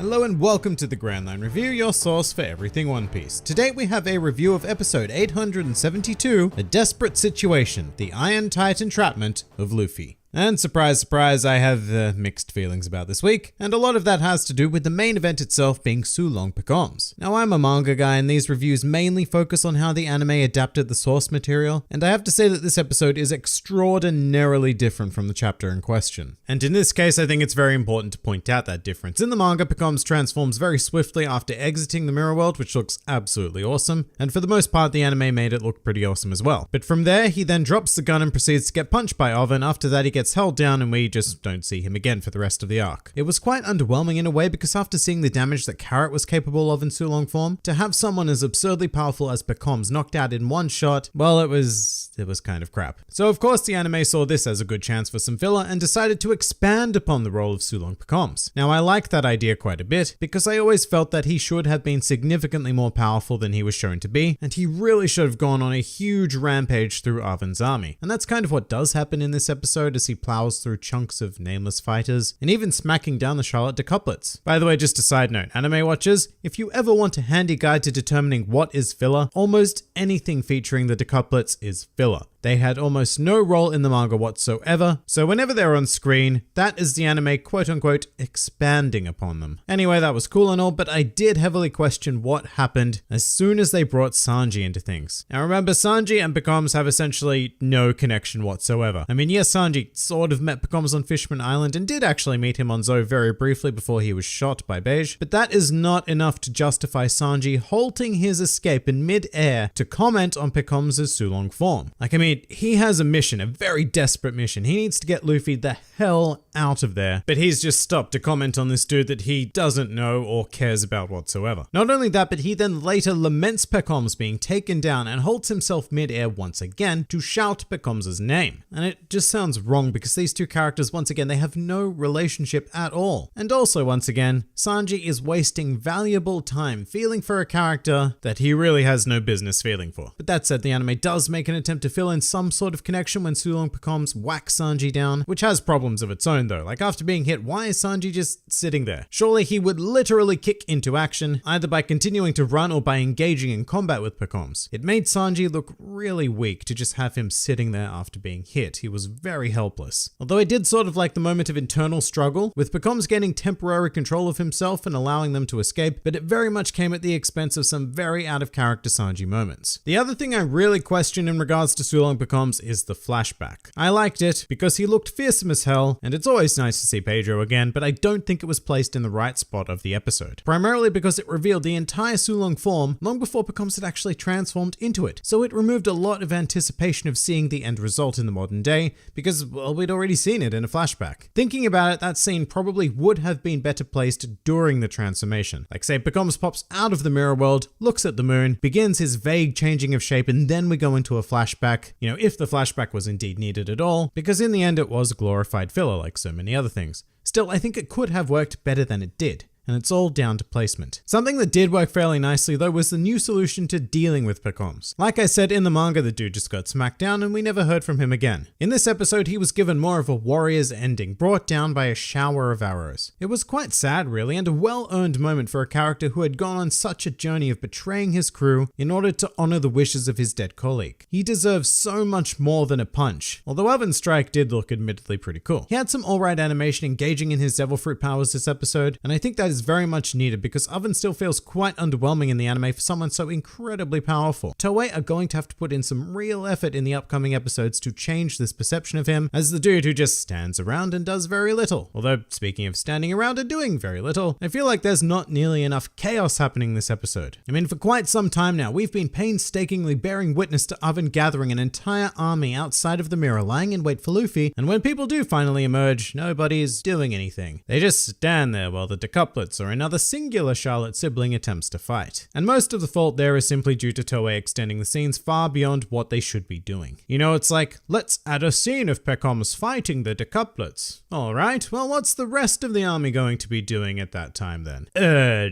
Hello and welcome to the Grand Line Review, your source for everything One Piece. Today we have a review of episode 872, A Desperate Situation, the Iron Tight Entrapment of Luffy. And surprise, surprise, I have mixed feelings about this week, and a lot of that has to do with the main event itself being SULONG PEKOMS. Now I'm a manga guy and these reviews mainly focus on how the anime adapted the source material, and I have to say that this episode is extraordinarily different from the chapter in question. And in this case, I think it's very important to point out that difference. In the manga, PEKOMS transforms very swiftly after exiting the mirror world, which looks absolutely awesome, and for the most part the anime made it look pretty awesome as well. But from there, he then drops the gun and proceeds to get punched by Oven. After that he gets held down and we just don't see him again for the rest of the arc. It was quite underwhelming in a way because after seeing the damage that Carrot was capable of in Sulong form, to have someone as absurdly powerful as PEKOMS knocked out in one shot, well, it was kind of crap. So of course the anime saw this as a good chance for some filler and decided to expand upon the role of SULONG PEKOMS. Now I like that idea quite a bit because I always felt that he should have been significantly more powerful than he was shown to be, and he really should have gone on a huge rampage through Arven's army. And that's kind of what does happen in this episode as he plows through chunks of nameless fighters and even smacking down the Charlotte decouplets. By the way, just a side note, anime watchers, if you ever want a handy guide to determining what is filler, almost anything featuring the decouplets is filler. They had almost no role in the manga whatsoever, so whenever they're on screen, that is the anime quote-unquote expanding upon them. Anyway, that was cool and all, but I did heavily question what happened as soon as they brought Sanji into things. Now remember, Sanji and PEKOMS have essentially no connection whatsoever. I mean, yes, Sanji sort of met PEKOMS on Fishman Island and did actually meet him on Zou very briefly before he was shot by Beige, but that is not enough to justify Sanji halting his escape in mid-air to comment on PEKOMS' Sulong form. Like, I mean, he has a mission, a very desperate mission. He needs to get Luffy the hell out of there, but he's just stopped to comment on this dude that he doesn't know or cares about whatsoever. Not only that, but he then later laments PEKOMS being taken down and holds himself mid-air once again to shout PEKOMS' name. And it just sounds wrong because these two characters, once again, they have no relationship at all. And also, once again, Sanji is wasting valuable time feeling for a character that he really has no business feeling for. But that said, the anime does make an attempt to fill in some sort of connection when SULONG PEKOMS whacks Sanji down, which has problems of its own though. Like, after being hit, why is Sanji just sitting there? Surely he would literally kick into action, either by continuing to run or by engaging in combat with PEKOMS. It made Sanji look really weak to just have him sitting there after being hit. He was very helpless. Although I did sort of like the moment of internal struggle, with PEKOMS gaining temporary control of himself and allowing them to escape, but it very much came at the expense of some very out of character Sanji moments. The other thing I really question in regards to SULONG PEKOMS is the flashback. I liked it because he looked fearsome as hell, and it's always nice to see Pedro again, but I don't think it was placed in the right spot of the episode. Primarily because it revealed the entire Sulong form long before PEKOMS had actually transformed into it, so it removed a lot of anticipation of seeing the end result in the modern day because, well, we'd already seen it in a flashback. Thinking about it, that scene probably would have been better placed during the transformation. Like, say PEKOMS pops out of the mirror world, looks at the moon, begins his vague changing of shape, and then we go into a flashback, you know, if the flashback was indeed needed at all, because in the end it was glorified filler like so many other things. Still, I think it could have worked better than it did. And it's all down to placement. Something that did work fairly nicely though was the new solution to dealing with PEKOMS. Like I said, in the manga the dude just got smacked down and we never heard from him again. In this episode he was given more of a warrior's ending, brought down by a shower of arrows. It was quite sad really, and a well-earned moment for a character who had gone on such a journey of betraying his crew in order to honor the wishes of his dead colleague. He deserves so much more than a punch, although Oven's strike did look admittedly pretty cool. He had some alright animation engaging in his devil fruit powers this episode, and I think that is very much needed because Oven still feels quite underwhelming in the anime for someone so incredibly powerful. Toei are going to have to put in some real effort in the upcoming episodes to change this perception of him as the dude who just stands around and does very little. Although, speaking of standing around and doing very little, I feel like there's not nearly enough chaos happening this episode. I mean, for quite some time now, we've been painstakingly bearing witness to Oven gathering an entire army outside of the mirror, lying in wait for Luffy, and when people do finally emerge, nobody's doing anything. They just stand there while the decouplets or another singular Charlotte sibling attempts to fight. And most of the fault there is simply due to Toei extending the scenes far beyond what they should be doing. You know, it's like, let's add a scene of PEKOMS fighting the decouplets. Alright, well what's the rest of the army going to be doing at that time then?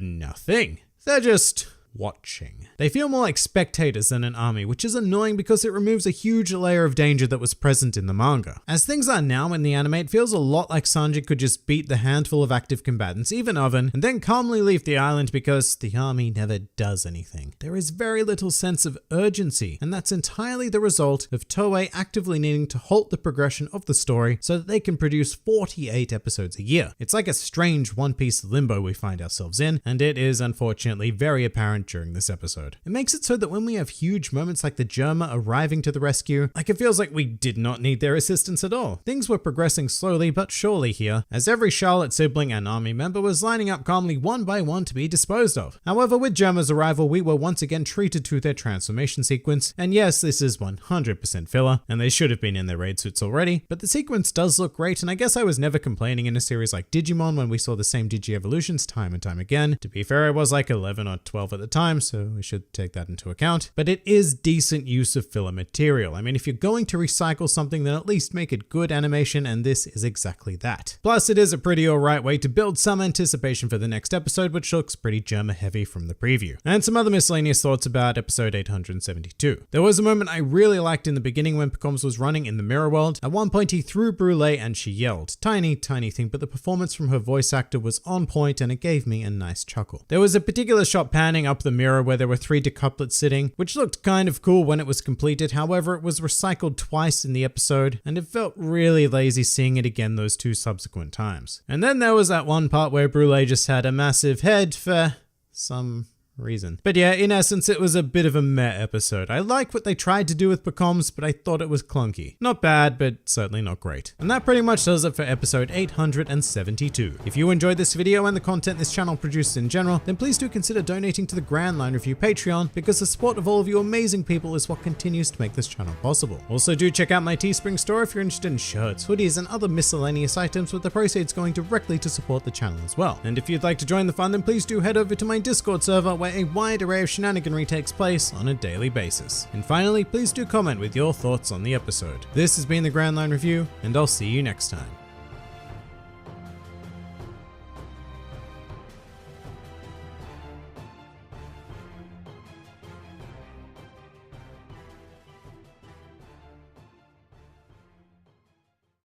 Nothing. They're just watching. They feel more like spectators than an army, which is annoying because it removes a huge layer of danger that was present in the manga. As things are now in the anime, it feels a lot like Sanji could just beat the handful of active combatants, even Oven, and then calmly leave the island because the army never does anything. There is very little sense of urgency, and that's entirely the result of Toei actively needing to halt the progression of the story so that they can produce 48 episodes a year. It's like a strange One Piece limbo we find ourselves in, and it is unfortunately very apparent during this episode. It makes it so that when we have huge moments like the Germa arriving to the rescue, it feels like we did not need their assistance at all. Things were progressing slowly but surely here, as every Charlotte sibling and army member was lining up calmly one by one to be disposed of. However, with Germa's arrival, we were once again treated to their transformation sequence, and yes, this is 100% filler, and they should have been in their raid suits already, but the sequence does look great, and I guess I was never complaining in a series like Digimon when we saw the same Digi-evolutions time and time again. To be fair, I was like 11 or 12 at the time, so we should take that into account, but it is decent use of filler material. I mean, if you're going to recycle something, then at least make it good animation, and this is exactly that. Plus, it is a pretty alright way to build some anticipation for the next episode, which looks pretty Germa heavy from the preview. And some other miscellaneous thoughts about episode 872. There was a moment I really liked in the beginning when Pekoms was running in the mirror world. At one point he threw Brûlé and she yelled. Tiny thing, but the performance from her voice actor was on point and it gave me a nice chuckle. There was a particular shot panning up the mirror where there were 3 decuplets sitting, which looked kind of cool when it was completed. However, it was recycled twice in the episode and it felt really lazy seeing it again those 2 subsequent times. And then there was that one part where Brûlé just had a massive head for some reason. But yeah, in essence, it was a bit of a meh episode. I like what they tried to do with Pekoms, but I thought it was clunky. Not bad, but certainly not great. And that pretty much does it for episode 872. If you enjoyed this video and the content this channel produces in general, then please do consider donating to the Grand Line Review Patreon, because the support of all of you amazing people is what continues to make this channel possible. Also, do check out my Teespring store if you're interested in shirts, hoodies, and other miscellaneous items, with the proceeds going directly to support the channel as well. And if you'd like to join the fun, then please do head over to my Discord server, where a wide array of shenaniganry takes place on a daily basis. And finally, please do comment with your thoughts on the episode. This has been the Grand Line Review, and I'll see you next time.